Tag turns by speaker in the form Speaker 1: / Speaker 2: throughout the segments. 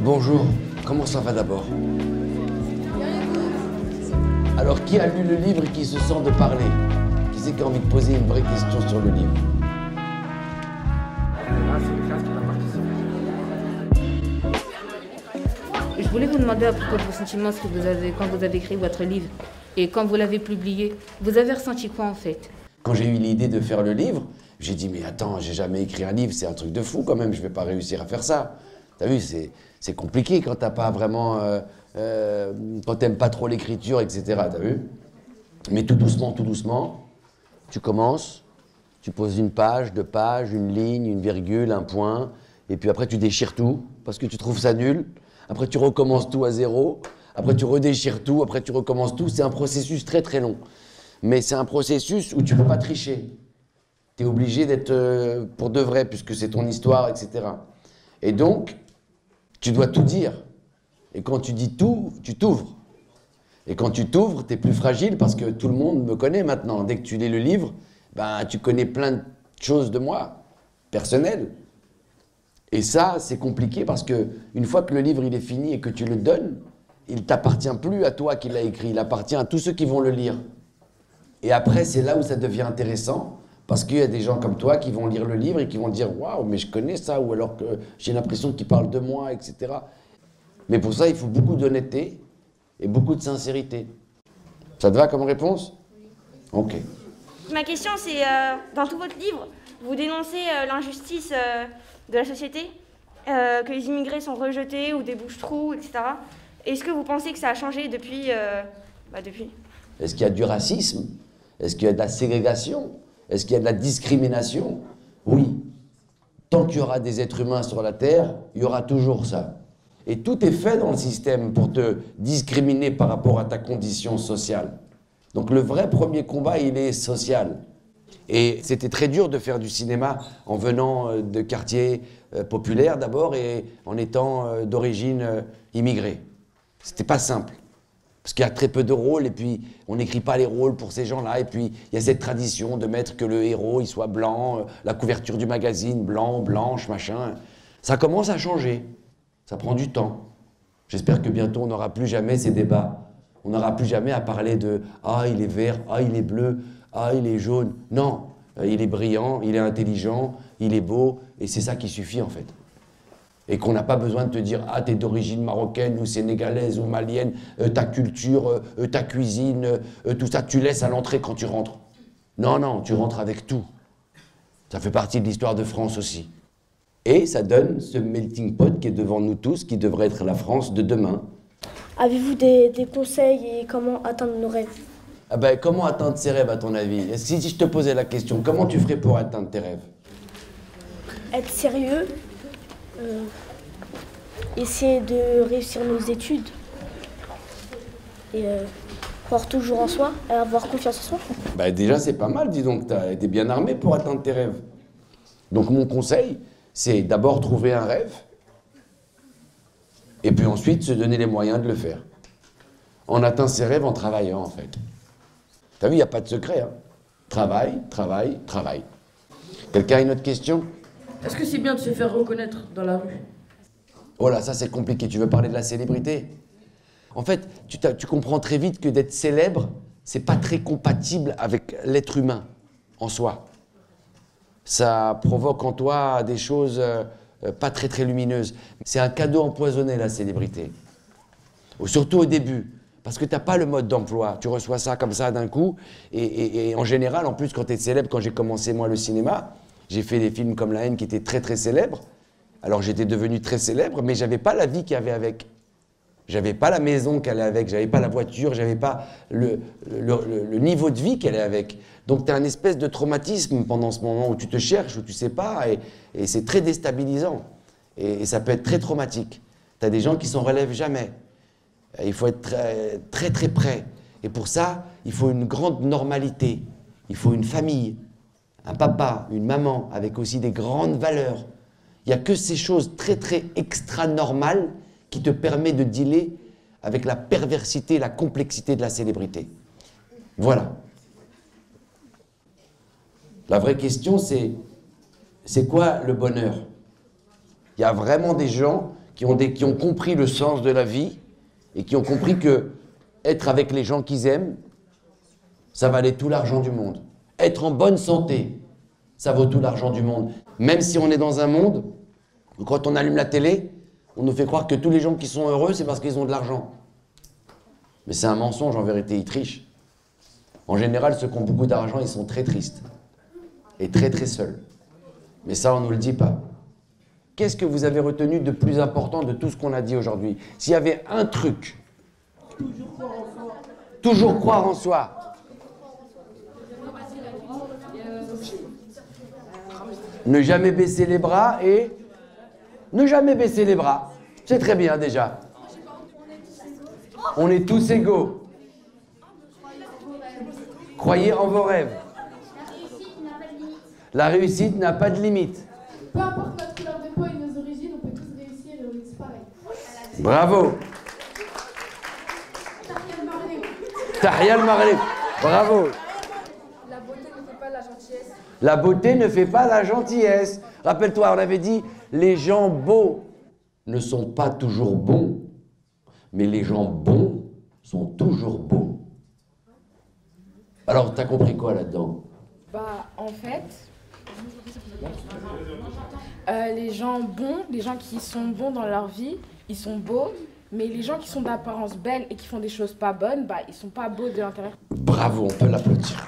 Speaker 1: Bonjour, comment ça va d'abord? Alors, qui a lu le livre et qui se sent de parler? Qui c'est qui a envie de poser une vraie question sur le livre?
Speaker 2: Je voulais vous demander à propos de vos sentiments, ce que vous avez, quand vous avez écrit votre livre et quand vous l'avez publié, vous avez ressenti quoi en fait?
Speaker 1: Quand j'ai eu l'idée de faire le livre, j'ai dit mais attends, j'ai jamais écrit un livre, c'est un truc de fou quand même, je vais pas réussir à faire ça. T'as vu, c'est compliqué quand t'as pas vraiment, quand t'aimes pas trop l'écriture, etc. T'as vu? Mais tout doucement, tu commences, tu poses une page, deux pages, une ligne, une virgule, un point, et puis après tu déchires tout parce que tu trouves ça nul. Après tu recommences tout à zéro, après tu redéchires tout, après tu recommences tout. C'est un processus très très long. Mais c'est un processus où tu ne peux pas tricher. Tu es obligé d'être pour de vrai, puisque c'est ton histoire, etc. Et donc, tu dois tout dire. Et quand tu dis tout, tu t'ouvres. Et quand tu t'ouvres, tu es plus fragile parce que tout le monde me connaît maintenant. Dès que tu lis le livre, ben, tu connais plein de choses de moi, personnelles. Et ça, c'est compliqué parce que une fois que le livre il est fini et que tu le donnes, il ne t'appartient plus à toi qui l'as écrit, il appartient à tous ceux qui vont le lire. Et après, c'est là où ça devient intéressant, parce qu'il y a des gens comme toi qui vont lire le livre et qui vont dire « Waouh, mais je connais ça » ou alors que j'ai l'impression qu'il parle de moi, etc. Mais pour ça, il faut beaucoup d'honnêteté et beaucoup de sincérité. Ça te va comme réponse? Ok.
Speaker 3: Ma question, c'est, dans tout votre livre, vous dénoncez l'injustice de la société, que les immigrés sont rejetés ou des bouches-trous, etc. Est-ce que vous pensez que ça a changé depuis
Speaker 1: Est-ce qu'il y a du racisme? Est-ce qu'il y a de la ségrégation? Est-ce qu'il y a de la discrimination? Oui. Tant qu'il y aura des êtres humains sur la Terre, il y aura toujours ça. Et tout est fait dans le système pour te discriminer par rapport à ta condition sociale. Donc le vrai premier combat, il est social. Et c'était très dur de faire du cinéma en venant de quartiers populaires d'abord et en étant d'origine immigrée. C'était pas simple. Parce qu'il y a très peu de rôles, et puis on n'écrit pas les rôles pour ces gens-là, et puis il y a cette tradition de mettre que le héros, il soit blanc, la couverture du magazine, blanc, blanche, machin. Ça commence à changer, ça prend du temps. J'espère que bientôt on n'aura plus jamais ces débats. On n'aura plus jamais à parler de « Ah, il est vert, ah, il est bleu, ah, il est jaune ». Non, il est brillant, il est intelligent, il est beau, et c'est ça qui suffit en fait. Et qu'on n'a pas besoin de te dire « Ah, t'es d'origine marocaine ou sénégalaise ou malienne, ta culture, ta cuisine, tout ça, tu laisses à l'entrée quand tu rentres. » Non, non, tu rentres avec tout. Ça fait partie de l'histoire de France aussi. Et ça donne ce melting pot qui est devant nous tous, qui devrait être la France de demain.
Speaker 4: Avez-vous des conseils et comment atteindre nos rêves?
Speaker 1: Ah ben, comment atteindre ses rêves à ton avis? Si je te posais la question, comment tu ferais pour atteindre tes rêves?
Speaker 4: Être sérieux. Essayer de réussir nos études et croire toujours en soi, et avoir confiance en soi.
Speaker 1: Bah déjà c'est pas mal, dis donc, t'as été bien armé pour atteindre tes rêves. Donc mon conseil, c'est d'abord trouver un rêve et puis ensuite se donner les moyens de le faire. On atteint ses rêves en travaillant en fait. T'as vu, il n'y a pas de secret, hein. Travail, travail, travail. Quelqu'un a une autre question?
Speaker 5: Est-ce que c'est bien de se faire reconnaître dans la rue?
Speaker 1: Oh là, ça c'est compliqué, tu veux parler de la célébrité? En fait, tu comprends très vite que d'être célèbre, c'est pas très compatible avec l'être humain en soi. Ça provoque en toi des choses pas très très lumineuses. C'est un cadeau empoisonné la célébrité. Surtout au début, parce que t'as pas le mode d'emploi. Tu reçois ça comme ça d'un coup, et en général, en plus quand tu es célèbre, quand j'ai commencé moi le cinéma, j'ai fait des films comme La Haine qui étaient très très célèbres. Alors j'étais devenu très célèbre, mais j'avais pas la vie qu'il y avait avec. J'avais pas la maison qu'elle allait avec, j'avais pas la voiture, j'avais pas le niveau de vie qu'elle est avec. Donc tu as un espèce de traumatisme pendant ce moment où tu te cherches, où tu sais pas, et c'est très déstabilisant. Et ça peut être très traumatique. Tu as des gens qui s'en relèvent jamais. Il faut être très très très près. Et pour ça, il faut une grande normalité. Il faut une famille, un papa, une maman, avec aussi des grandes valeurs. Il n'y a que ces choses très très extra-normales qui te permettent de dealer avec la perversité, la complexité de la célébrité. Voilà. La vraie question, c'est quoi le bonheur? Il y a vraiment des gens qui qui ont compris le sens de la vie et qui ont compris que être avec les gens qu'ils aiment, ça valait tout l'argent du monde. Être en bonne santé, ça vaut tout l'argent du monde. Même si on est dans un monde où quand on allume la télé, on nous fait croire que tous les gens qui sont heureux, c'est parce qu'ils ont de l'argent. Mais c'est un mensonge, en vérité, ils trichent. En général, ceux qui ont beaucoup d'argent, ils sont très tristes. Et très très seuls. Mais ça, on ne nous le dit pas. Qu'est-ce que vous avez retenu de plus important de tout ce qu'on a dit aujourd'hui? S'il y avait un truc. Toujours croire en soi. Ne jamais baisser les bras et ne jamais baisser les bras. C'est très bien déjà. On est tous égaux. Croyez en vos rêves. La réussite n'a pas de limite.
Speaker 6: Peu importe notre couleur de peau et nos origines, on peut tous réussir et réussir pareil.
Speaker 1: Bravo. Tahia al-Maghrib. Bravo.
Speaker 6: La beauté ne fait pas la gentillesse.
Speaker 1: La beauté ne fait pas la gentillesse. Rappelle-toi, on avait dit, les gens beaux ne sont pas toujours bons, mais les gens bons sont toujours beaux. Alors, t'as compris quoi là-dedans?
Speaker 7: Bah, en fait, les gens bons, les gens qui sont bons dans leur vie, ils sont beaux, mais les gens qui sont d'apparence belle et qui font des choses pas bonnes, bah, ils sont pas beaux de l'intérieur.
Speaker 1: Bravo, on peut l'applaudir.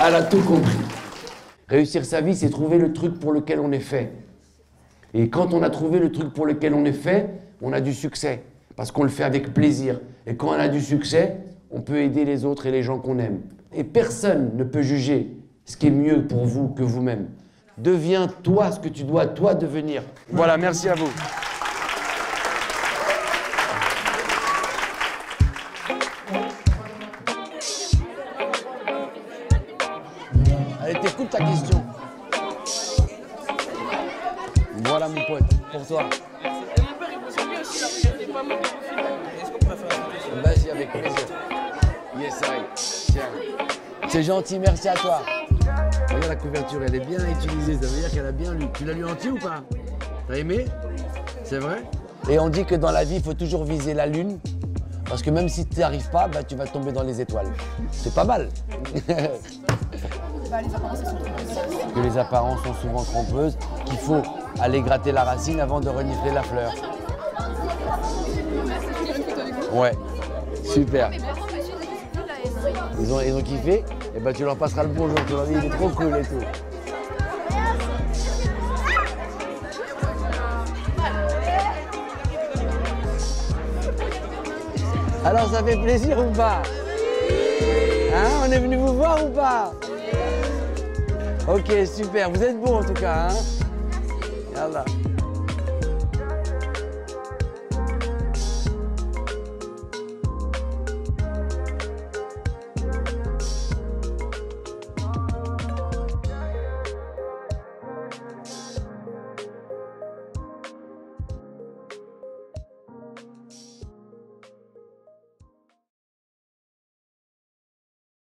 Speaker 1: Elle a tout compris. Réussir sa vie, c'est trouver le truc pour lequel on est fait. Et quand on a trouvé le truc pour lequel on est fait, on a du succès. Parce qu'on le fait avec plaisir. Et quand on a du succès, on peut aider les autres et les gens qu'on aime. Et personne ne peut juger ce qui est mieux pour vous que vous-même. Deviens toi ce que tu dois toi devenir. Voilà, merci à vous. Allez, t'écoutes ta question. Voilà mon pote, pour toi. Vas-y, avec plaisir. Yes, I. Tiens. C'est gentil, merci à toi. Regarde la couverture, elle est bien utilisée, ça veut dire qu'elle a bien lu. Tu l'as lu entier ou pas? T'as aimé? C'est vrai? Et on dit que dans la vie, il faut toujours viser la lune, parce que même si tu n'y arrives pas, bah, tu vas tomber dans les étoiles. C'est pas mal. Que les apparences sont souvent trompeuses, qu'il faut aller gratter la racine avant de renifler la fleur. Ouais, super. Ils ont kiffé, et bah tu leur passeras le bonjour, tu leur dis il est trop cool et tout. Alors ça fait plaisir ou pas? Hein, on est venu vous voir ou pas? Ok, super, vous êtes beaux en tout cas, hein? Yallah.